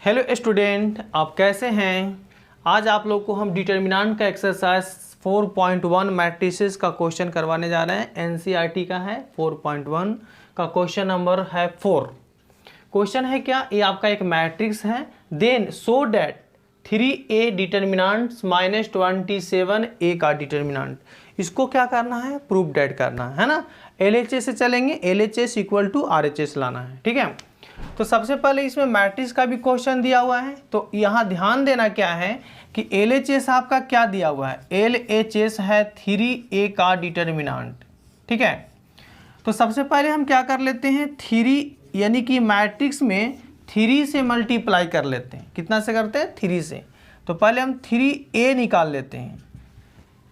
Hello student, आप कैसे हैं। आज आप लोग को हम डिटर्मिनेंट का एक्सरसाइज 4.1 मैट्रिसेस का क्वेश्चन करवाने जा रहे हैं। एनसीईआरटी का है। 4.1 का क्वेश्चन नंबर है 4। क्वेश्चन है क्या, ये आपका एक मैट्रिक्स है। Then show that 3a determinants -27a का डिटर्मिनेंट। इसको क्या करना है, प्रूफ डैट करना है ना। LHS से चलेंगे, LHS इक्वल टू RHS लाना है, ठीक है। तो सबसे पहले इसमें मैट्रिक्स का भी क्वेश्चन दिया हुआ है, तो यहाँ ध्यान देना क्या है कि LHS आपका क्या दिया हुआ है। LHS है 3a का डिटर्मिनेंट, ठीक है। तो सबसे पहले हम क्या कर लेते हैं, 3 यानी कि मैट्रिक्स में 3 से मल्टीप्लाई कर लेते हैं। कितना से करते हैं, 3 से। तो पहले हम 3a निकाल लेते हैं।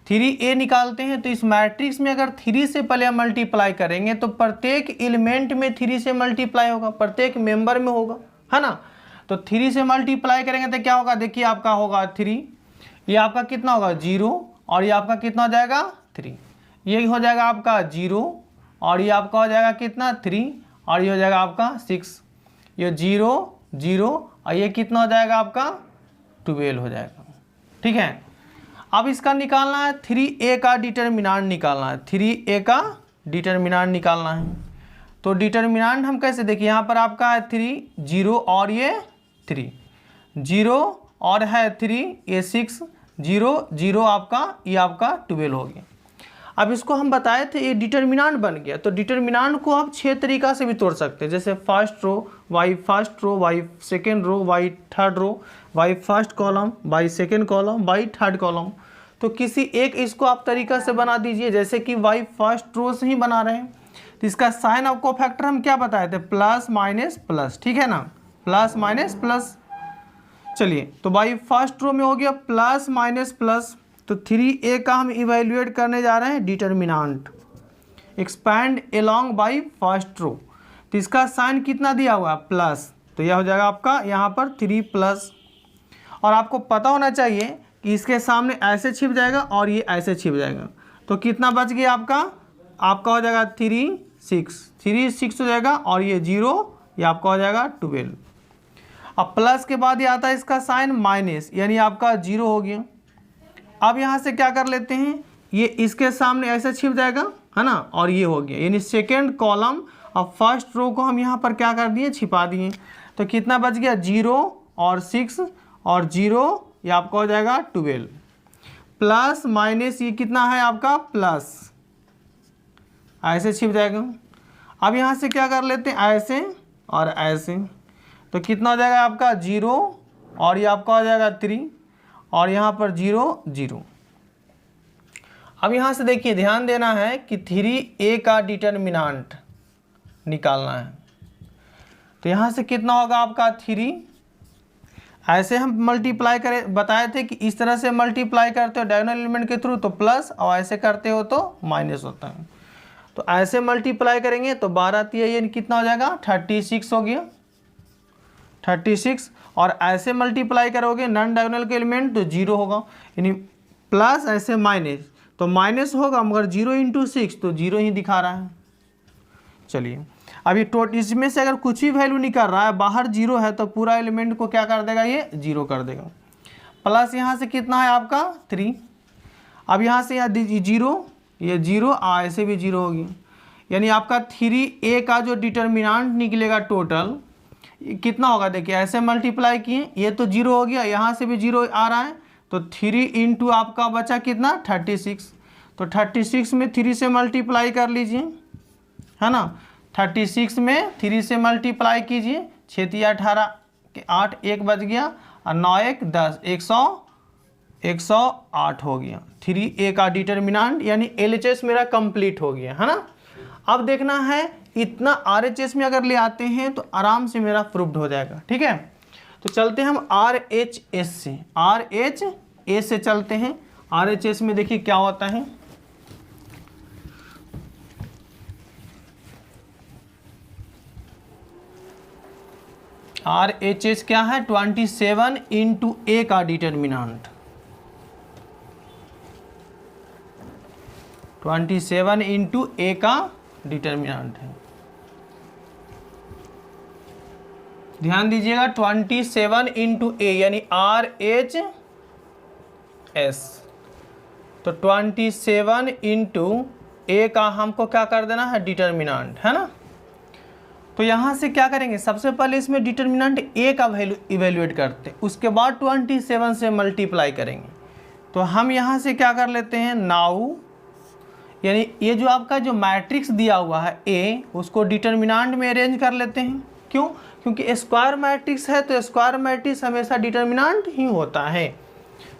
3a निकालते हैं तो इस मैट्रिक्स में अगर 3 से पहले हम मल्टीप्लाई करेंगे तो प्रत्येक एलिमेंट में 3 से मल्टीप्लाई होगा, प्रत्येक मेंबर में होगा, है ना। तो 3 से मल्टीप्लाई करेंगे तो क्या होगा, देखिए आपका होगा 3, ये आपका कितना होगा 0, और ये आपका कितना हो जाएगा 3, ये हो जाएगा आपका 0, और ये आपका हो जाएगा कितना 3, और ये हो जाएगा आपका 6, ये 0 0, और ये कितना हो जाएगा आपका 12 हो जाएगा, ठीक है। अब इसका निकालना है 3a का डिटर्मिनेंट निकालना है, 3a का डिटर्मिनेंट निकालना है। तो डिटर्मिनेंट हम कैसे देखिए, यहाँ पर आपका है 3 0 और ये 3 0 और है 3, ये 6 0 0 आपका, ये आपका 12 हो गया। अब इसको हम बताए थे ये डिटर्मिनेंट बन गया। तो डिटर्मिनेंट को आप 6 तरीका से भी तोड़ सकते हैं, जैसे first row by first row, by second row, by third row, by first column, by second column, by third column. तो किसी एक इसको आप तरीका से बना दीजिए, जैसे कि बाई फर्स्ट रो से ही बना रहे हैं। तो इसका साइन ऑफ कोफैक्टर हम क्या बताए थे, प्लस माइनस प्लस, ठीक है ना, प्लस माइनस प्लस। चलिए, तो बाई फर्स्ट रो में हो गया प्लस माइनस प्लस। तो 3a का हम इवेल्युएट करने जा रहे हैं determinant, expand along by first row. तो इसका साइन कितना दिया हुआ है, प्लस, तो यह हो जाएगा आपका यहाँ पर 3 प्लस। और आपको पता होना चाहिए कि इसके सामने ऐसे छिप जाएगा और ये ऐसे छिप जाएगा। तो कितना बच गया आपका हो जाएगा 3 6 हो जाएगा, और ये 0, ये आपका हो जाएगा 12। अब प्लस के बाद ये आता है इसका साइन माइनस, यानी आपका 0 हो गया। अब यहाँ से क्या कर लेते हैं, ये इसके सामने ऐसे छिप जाएगा, है ना, और ये हो गया, यानी सेकेंड कॉलम और फर्स्ट रो को हम यहाँ पर क्या कर दिए, छिपा दिए। तो कितना बच गया, 0 और 6 और 0, ये आपका हो जाएगा 12 प्लस माइनस, ये कितना है आपका प्लस, ऐसे छिप जाएगा। अब यहाँ से क्या कर लेते हैं, ऐसे और ऐसे। तो कितना हो जाएगा आपका 0, और ये आपका हो जाएगा 3, और यहाँ पर 0 0। अब यहाँ से देखिए, ध्यान देना है कि 3a का डिटर्मिनेंट निकालना है। तो यहाँ से कितना होगा आपका 3, ऐसे हम मल्टीप्लाई करें, बताए थे कि इस तरह से मल्टीप्लाई करते हो डायगोनल एलिमेंट के थ्रू तो प्लस, और ऐसे करते हो तो माइनस होता है। तो ऐसे मल्टीप्लाई करेंगे तो 12 3 ये कितना हो जाएगा 36 हो गया, 36। और ऐसे मल्टीप्लाई करोगे नॉन डायगोनल के एलिमेंट तो 0 होगा, यानी प्लस ऐसे माइनस, तो माइनस होगा, मगर 0 × 6 तो 0 ही दिखा रहा है। चलिए, अभी इसमें से अगर कुछ भी वैल्यू निकल रहा है, बाहर 0 है, तो पूरा एलिमेंट को क्या कर देगा, ये 0 कर देगा। प्लस यहाँ से कितना है आपका 3। अब यहाँ से यहाँ 0, ये 0, ऐसे भी 0 होगी, यानी आपका 3a का जो डिटर्मिनेंट निकलेगा टोटल कितना होगा, देखिए ऐसे मल्टीप्लाई किए, ये तो 0 हो गया, यहाँ से भी 0 आ रहा है, तो 3 × आपका बचा कितना 36। तो 36 में 3 से मल्टीप्लाई कर लीजिए, है ना। 36 में 3 से मल्टीप्लाई कीजिए, 6 × 18 के 8, 1 बच गया, और 9 1 10, 108 हो गया 3a का डिटर्मिनेंट, यानी LHS मेरा कंप्लीट हो गया, है ना। अब देखना है इतना RHS में अगर ले आते हैं तो आराम से मेरा प्रूव्ड हो जाएगा, ठीक है। तो चलते हैं हम RHS से, RHS से चलते हैं। RHS में देखिए क्या होता है, RHS क्या है, 27 × a का डिटर्मिनेंट, 27 × a का डिटर्मिनेंट है। ध्यान दीजिएगा 27 इंटू ए यानी RHS, तो 27 इंटू ए का हमको क्या कर देना है, डिटर्मिनेंट, है ना। तो यहाँ से क्या करेंगे, सबसे पहले इसमें डिटर्मिनेंट ए का वैल्यू इवेल्युएट करते हैं, उसके बाद 27 से मल्टीप्लाई करेंगे। तो हम यहाँ से क्या कर लेते हैं, नाउ यानी ये जो आपका जो मैट्रिक्स दिया हुआ है ए, उसको डिटर्मिनेंट में अरेंज कर लेते हैं। क्यों, क्योंकि स्क्वायर मैट्रिक्स है तो स्क्वायर मैट्रिक्स हमेशा डिटर्मिनेंट ही होता है।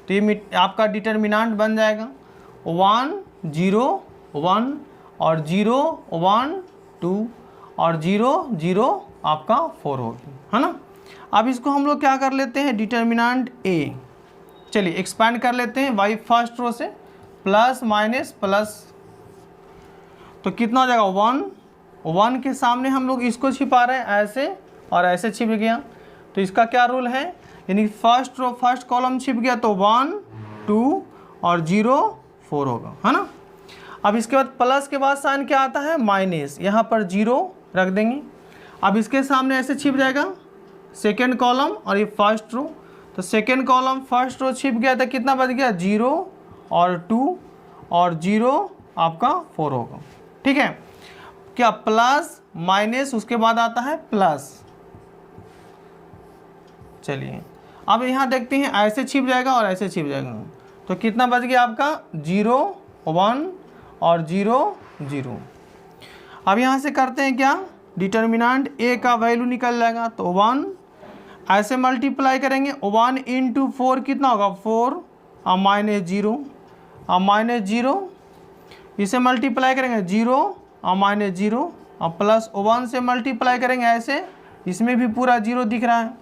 तो ये आपका डिटर्मिनेंट बन जाएगा 1 0 1 और 0 1 2 और 0 0 आपका 4 होगी, है ना। अब इसको हम लोग क्या कर लेते हैं, डिटर्मिनेंट ए, चलिए एक्सपैंड कर लेते हैं बाई फर्स्ट रो से, प्लस माइनस प्लस, तो कितना हो जाएगा 1 1 के सामने हम लोग इसको छिपा रहे हैं ऐसे और ऐसे छिप गया, तो इसका क्या रूल है, यानी फर्स्ट रो फर्स्ट कॉलम छिप गया तो 1 2 और 0 4 होगा, है ना। अब इसके बाद प्लस के बाद साइन क्या आता है, माइनस, यहाँ पर 0 रख देंगे। अब इसके सामने ऐसे छिप जाएगा सेकेंड कॉलम और ये फर्स्ट रो, तो सेकेंड कॉलम फर्स्ट रो छिप गया तो कितना बच गया 0 और 2 और 0 आपका 4 होगा, ठीक है। क्या प्लस माइनस उसके बाद आता है प्लस। चलिए अब यहाँ देखते हैं ऐसे छिप जाएगा और ऐसे छिप जाएगा, तो कितना बच गया आपका 0 1 और 0 0। अब यहाँ से करते हैं क्या, डिटर्मिनेंट ए का वैल्यू निकल जाएगा, तो 1 ऐसे मल्टीप्लाई करेंगे, 1 इंटू 4 कितना होगा 4 और माइनस 0 और माइनस 0, इसे मल्टीप्लाई करेंगे 0 और माइनस 0 और प्लस 1 से मल्टीप्लाई करेंगे ऐसे, इसमें भी पूरा 0 दिख रहा है।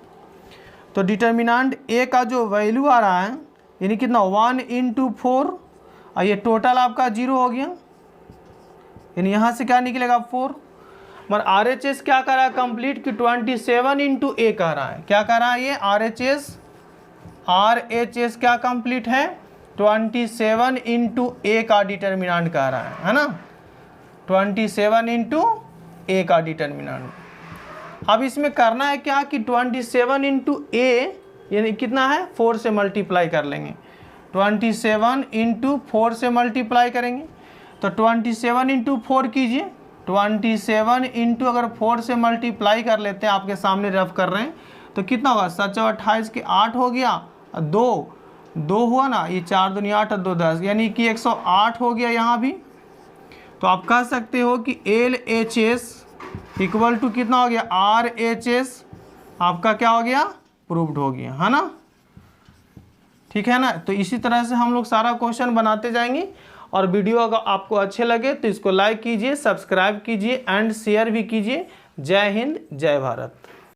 तो डिटर्मिनेंट ए का जो वैल्यू आ रहा है यानी कितना 1 इंटू 4 और ये टोटल आपका 0 हो गया, यानी यहाँ से क्या निकलेगा 4। मगर RHS क्या कर रहा है कंप्लीट कि 27 इंटू ए कह रहा है, क्या कर रहा है ये RHS क्या कंप्लीट है 27 इंटू ए का डिटर्मिनेंट कह रहा है ना, 27 इंटू ए का डिटर्मिनेंट। अब इसमें करना है क्या कि 27 इंटू ए यानी कितना है 4 से मल्टीप्लाई कर लेंगे, 27 इंटू 4 से मल्टीप्लाई करेंगे, तो 27 इंटू 4 कीजिए, 27 इंटू अगर 4 से मल्टीप्लाई कर लेते हैं, आपके सामने रफ कर रहे हैं, तो कितना होगा 7 और 28 के 8 हो गया, 2 हुआ ना, ये 4 दूनी 8 और 2 10, यानी कि 108 हो गया यहाँ भी। तो आप कह सकते हो कि LHS इक्वल टू कितना हो गया RHS, आपका क्या हो गया प्रूव्ड हो गया, है ना, ठीक है ना। तो इसी तरह से हम लोग सारा क्वेश्चन बनाते जाएंगे, और वीडियो अगर आपको अच्छे लगे तो इसको लाइक कीजिए, सब्सक्राइब कीजिए एंड शेयर भी कीजिए। जय हिंद, जय भारत।